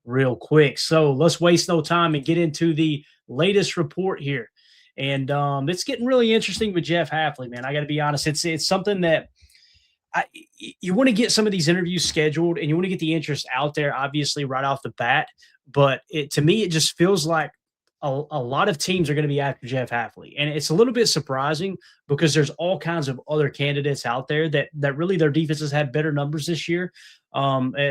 real quick. So let's waste no time and get into the latest report here. And it's getting really interesting with Jeff Hafley, man. I got to be honest. It's something that you want to get some of these interviews scheduled and you want to get the interest out there, obviously, right off the bat. But to me, it just feels like a lot of teams are going to be after Jeff Hafley. And it's a little bit surprising because there's all kinds of other candidates out there that really their defenses have better numbers this year.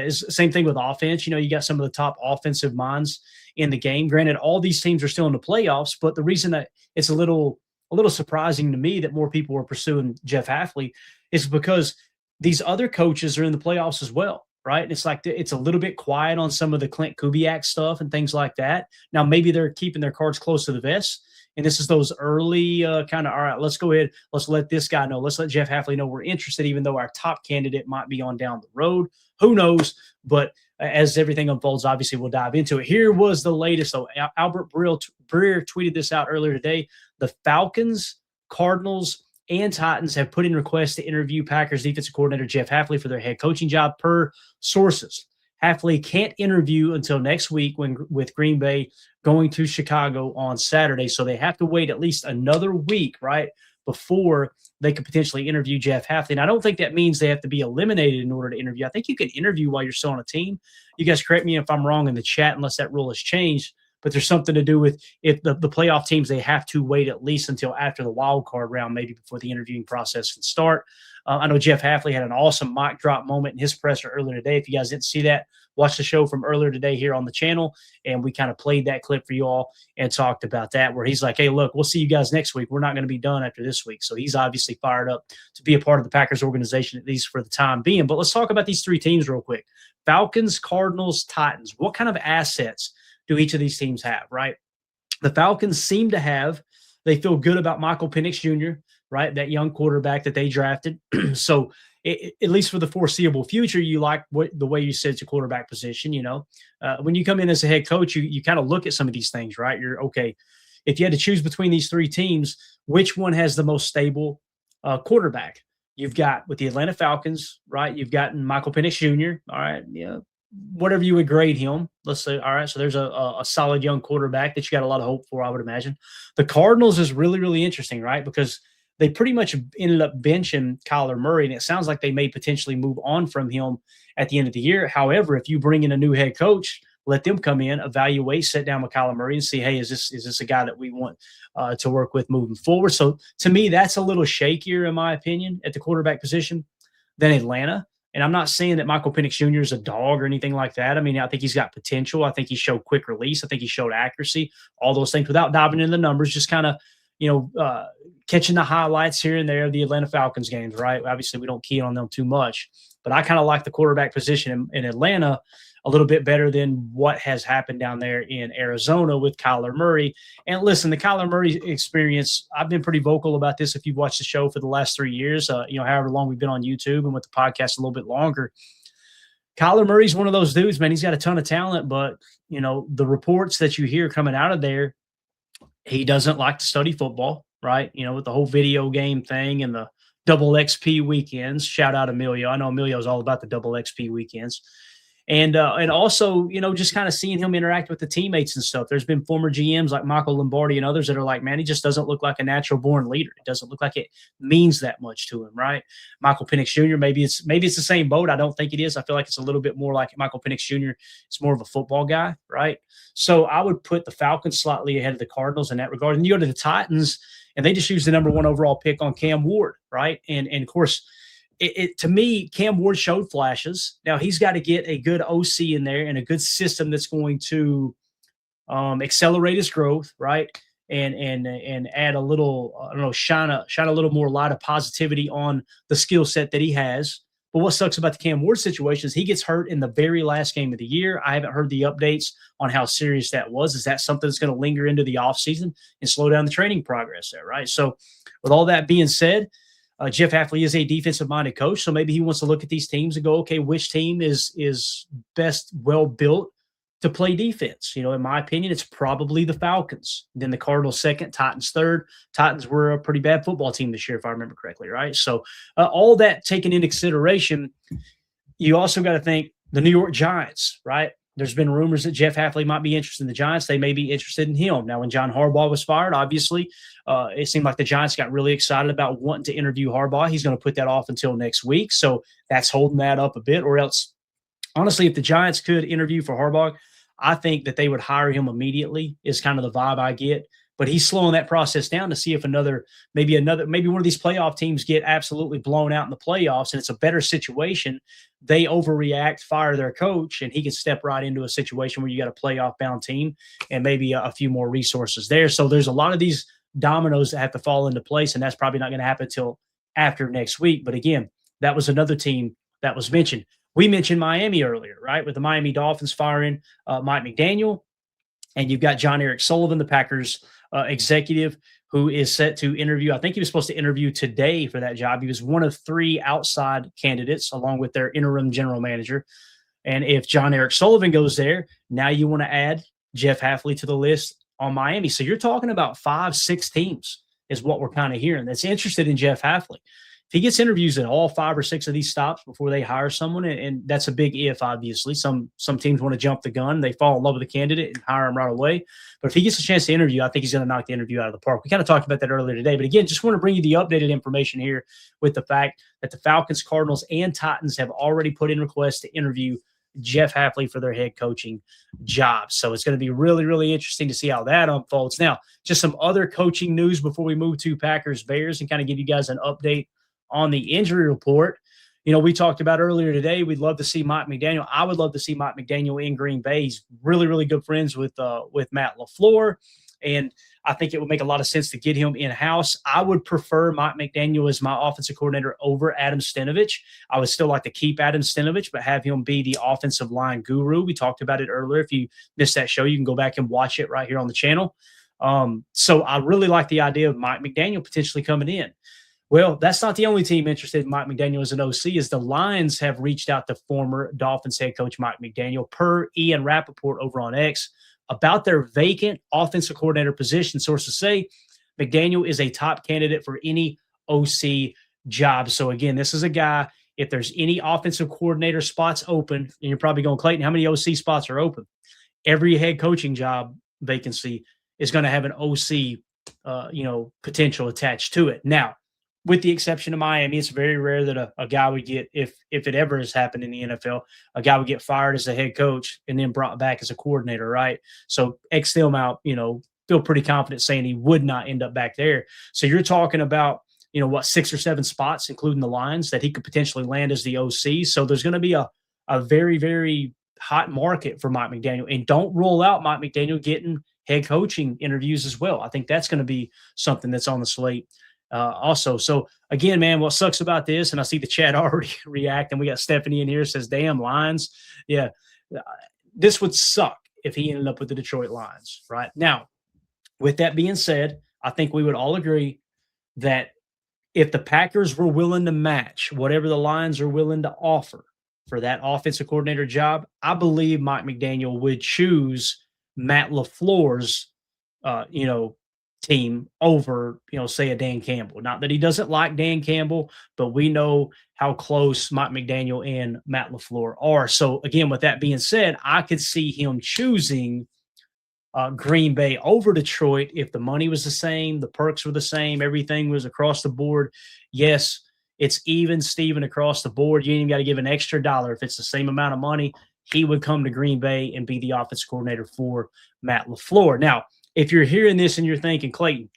Same thing with offense. You got some of the top offensive minds in the game. Granted, all these teams are still in the playoffs, but the reason that it's a little surprising to me that more people are pursuing Jeff Hafley is because these other coaches are in the playoffs as well, right? And it's like it's a little bit quiet on some of the Clint Kubiak stuff and things like that. Now, maybe they're keeping their cards close to the vest, and this is those early kind of, all right, let's go ahead. Let's let this guy know. Let's let Jeff Hafley know we're interested, even though our top candidate might be on down the road. Who knows? But as everything unfolds, obviously, we'll dive into it. Here was the latest. So Albert Breer tweeted this out earlier today. The Falcons, Cardinals, and Titans have put in requests to interview Packers defensive coordinator Jeff Hafley for their head coaching job per sources. Hafley can't interview until next week with Green Bay going to Chicago on Saturday. So they have to wait at least another week, right, before they could potentially interview Jeff Hafley. And I don't think that means they have to be eliminated in order to interview. I think you can interview while you're still on a team. You guys correct me if I'm wrong in the chat unless that rule has changed. But there's something to do with if the playoff teams, they have to wait at least until after the wild card round, maybe before the interviewing process can start. I know Jeff Hafley had an awesome mic drop moment in his presser earlier today. If you guys didn't see that, watch the show from earlier today here on the channel. And we kind of played that clip for you all and talked about that, where he's like, hey, look, we'll see you guys next week. We're not going to be done after this week. So he's obviously fired up to be a part of the Packers organization, at least for the time being. But let's talk about these three teams real quick. Falcons, Cardinals, Titans. What kind of assets do each of these teams have, right? The Falcons seem to have, they feel good about Michael Penix Jr., right? That young quarterback that they drafted. So at least for the foreseeable future, you like the way you said it's a quarterback position. When you come in as a head coach, you kind of look at some of these things, right? You're okay. If you had to choose between these three teams, which one has the most stable quarterback? You've got with the Atlanta Falcons, right? You've gotten Michael Penix Jr. All right. Yeah. Whatever you would grade him, let's say, all right, so there's a solid young quarterback that you got a lot of hope for, I would imagine. The Cardinals is really, really interesting, right? Because they pretty much ended up benching Kyler Murray, and it sounds like they may potentially move on from him at the end of the year. However, if you bring in a new head coach, let them come in, evaluate, sit down with Kyler Murray and see, hey, is this a guy that we want to work with moving forward? So to me, that's a little shakier, in my opinion, at the quarterback position than Atlanta. And I'm not saying that Michael Penix Jr. is a dog or anything like that. I mean, I think he's got potential. I think he showed quick release. I think he showed accuracy, all those things without diving into the numbers, just kind of, catching the highlights here and there of the Atlanta Falcons games, right? Obviously, we don't key on them too much. But I kind of like the quarterback position in Atlanta a little bit better than what has happened down there in Arizona with Kyler Murray. And listen, the Kyler Murray experience, I've been pretty vocal about this if you've watched the show for the last 3 years, however long we've been on YouTube and with the podcast a little bit longer. Kyler Murray's one of those dudes, man. He's got a ton of talent, but, the reports that you hear coming out of there, he doesn't like to study football, right? With the whole video game thing and the double XP weekends. Shout out Emilio. I know Emilio's all about the double XP weekends. And also, just kind of seeing him interact with the teammates and stuff. There's been former GMs like Michael Lombardi and others that are like, man, he just doesn't look like a natural born leader. It doesn't look like it means that much to him, right? Michael Penix Jr., maybe it's the same boat. I don't think it is. I feel like it's a little bit more like Michael Penix Jr. It's more of a football guy, right? So I would put the Falcons slightly ahead of the Cardinals in that regard. And you go to the Titans, and they just used the number 1 overall pick on Cam Ward, right? And of course, to me, Cam Ward showed flashes. Now he's got to get a good OC in there and a good system that's going to accelerate his growth, right? And add a little, shine a little more light of positivity on the skill set that he has. But what sucks about the Cam Ward situation is he gets hurt in the very last game of the year. I haven't heard the updates on how serious that was. Is that something that's going to linger into the offseason and slow down the training progress there, right? So with all that being said, Jeff Hafley is a defensive-minded coach, so maybe he wants to look at these teams and go, okay, which team is best well-built to play defense? In my opinion, it's probably the Falcons. Then the Cardinals second, Titans third. Titans were a pretty bad football team this year, if I remember correctly, right? So all that taken into consideration, you also got to think the New York Giants, right? There's been rumors that Jeff Hafley might be interested in the Giants. They may be interested in him. Now, when John Harbaugh was fired, obviously, it seemed like the Giants got really excited about wanting to interview Harbaugh. He's going to put that off until next week. So that's holding that up a bit. Or else, honestly, if the Giants could interview for Harbaugh, I think that they would hire him immediately, is kind of the vibe I get. But he's slowing that process down to see if maybe one of these playoff teams get absolutely blown out in the playoffs and it's a better situation. They overreact, fire their coach, and he can step right into a situation where you got a playoff bound team and maybe a few more resources there. So there's a lot of these dominoes that have to fall into place, and that's probably not going to happen until after next week. But again, that was another team that was mentioned. We mentioned Miami earlier, right? With the Miami Dolphins firing Mike McDaniel, and you've got John Eric Sullivan, the Packers executive, who is set to interview. I think he was supposed to interview today for that job. He was one of 3 outside candidates, along with their interim general manager. And if John Eric Sullivan goes there, now you want to add Jeff Hafley to the list on Miami. So you're talking about 5, 6 teams is what we're kind of hearing that's interested in Jeff Hafley. If he gets interviews at all 5 or 6 of these stops before they hire someone, and that's a big if, obviously. Some teams want to jump the gun. They fall in love with the candidate and hire him right away. But if he gets a chance to interview, I think he's going to knock the interview out of the park. We kind of talked about that earlier today. But again, just want to bring you the updated information here with the fact that the Falcons, Cardinals, and Titans have already put in requests to interview Jeff Hafley for their head coaching job. So it's going to be really, really interesting to see how that unfolds. Now, just some other coaching news before we move to Packers Bears and kind of give you guys an update on the injury report. You know, we talked about earlier today, we'd love to see Mike McDaniel. I would love to see Mike McDaniel in Green Bay. He's really, really good friends with Matt LaFleur, and I think it would make a lot of sense to get him in-house. I would prefer Mike McDaniel as my offensive coordinator over Adam Stenavich. I would still like to keep Adam Stenavich, but have him be the offensive line guru. We talked about it earlier. If you missed that show, you can go back and watch it right here on the channel. So I really like the idea of Mike McDaniel potentially coming in. Well, that's not the only team interested in Mike McDaniel as an OC, as the Lions have reached out to former Dolphins head coach Mike McDaniel, per Ian Rapoport over on X, about their vacant offensive coordinator position. Sources say McDaniel is a top candidate for any OC job. So again, this is a guy, if there's any offensive coordinator spots open, and you're probably going, Clayton, how many OC spots are open? Every head coaching job vacancy is going to have an OC, potential attached to it. Now, with the exception of Miami, it's very rare that a guy would get, if it ever has happened in the NFL, a guy would get fired as a head coach and then brought back as a coordinator, right? So X them out, feel pretty confident saying he would not end up back there. So you're talking about, 6 or 7 spots, including the Lions, that he could potentially land as the OC. So there's going to be a very, very hot market for Mike McDaniel. And don't rule out Mike McDaniel getting head coaching interviews as well. I think that's going to be something that's on the slate also. So again, man, what sucks about this, and I see the chat already reacting. We got Stephanie in here, says, damn, Lions. Yeah, this would suck if he ended up with the Detroit Lions, right? Now, with that being said, I think we would all agree that if the Packers were willing to match whatever the Lions are willing to offer for that offensive coordinator job, I believe Mike McDaniel would choose Matt LaFleur's, team over, say a Dan Campbell. Not that he doesn't like Dan Campbell, but we know how close Mike McDaniel and Matt LaFleur are. So again, with that being said, I could see him choosing Green Bay over Detroit if the money was the same, the perks were the same, everything was across the board. Yes, it's even Steven across the board. You ain't even got to give an extra dollar. If it's the same amount of money, he would come to Green Bay and be the offensive coordinator for Matt LaFleur. Now, if you're hearing this and you're thinking, Clayton,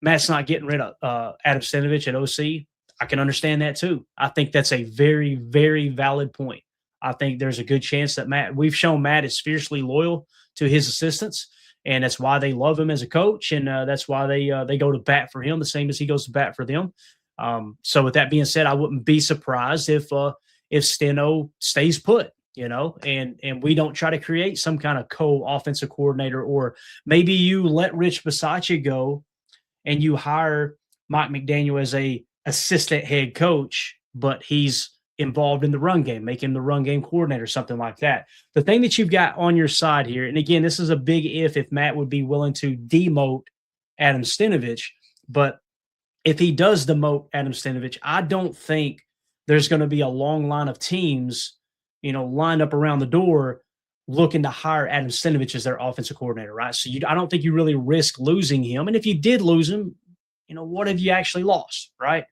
Matt's not getting rid of Adam Stenavich at OC, I can understand that too. I think that's a very, very valid point. I think there's a good chance that we've shown Matt is fiercely loyal to his assistants, and that's why they love him as a coach, and that's why they go to bat for him the same as he goes to bat for them. So with that being said, I wouldn't be surprised if Steno stays put. And we don't try to create some kind of co-offensive coordinator, or maybe you let Rich Bisaccia go and you hire Mike McDaniel as a assistant head coach, but he's involved in the run game, make him the run game coordinator, something like that. The thing that you've got on your side here, and again, this is a big if Matt would be willing to demote Adam Stenavich, but if he does demote Adam Stenavich, I don't think there's going to be a long line of teams lined up around the door looking to hire Adam Stenavich as their offensive coordinator, right? So I don't think you really risk losing him. And if you did lose him, what have you actually lost, right?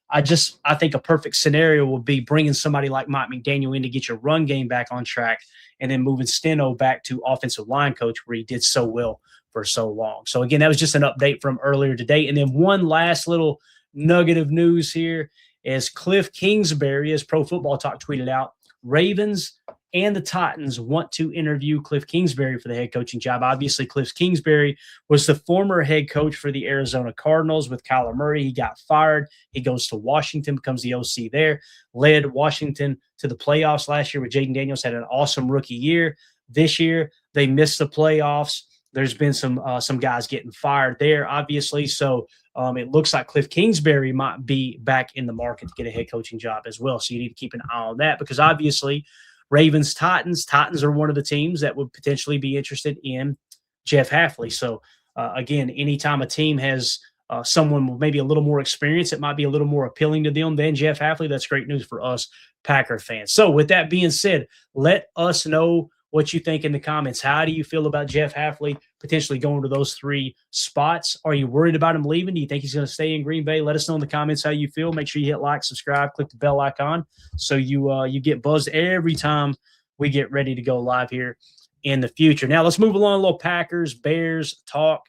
I think a perfect scenario would be bringing somebody like Mike McDaniel in to get your run game back on track, and then moving Steno back to offensive line coach where he did so well for so long. So again, that was just an update from earlier today. And then one last little nugget of news here is Cliff Kingsbury, as Pro Football Talk tweeted out, Ravens and the Titans want to interview Cliff Kingsbury for the head coaching job. Obviously, Cliff Kingsbury was the former head coach for the Arizona Cardinals with Kyler Murray. He got fired. He goes to Washington, becomes the OC there, led Washington to the playoffs last year with Jaden Daniels, had an awesome rookie year. This year, they missed the playoffs. There's been some guys getting fired there, obviously. So it looks like Cliff Kingsbury might be back in the market to get a head coaching job as well. So you need to keep an eye on that, because obviously Ravens, Titans are one of the teams that would potentially be interested in Jeff Hafley. So again, anytime a team has someone with maybe a little more experience, it might be a little more appealing to them than Jeff Hafley. That's great news for us Packer fans. So with that being said, let us know what you think in the comments. How do you feel about Jeff Hafley potentially going to those 3 spots? Are you worried about him leaving? Do you think he's going to stay in Green Bay? Let us know in the comments how you feel. Make sure you hit like, subscribe, click the bell icon so you get buzzed every time we get ready to go live here in the future. Now let's move along a little Packers, Bears talk.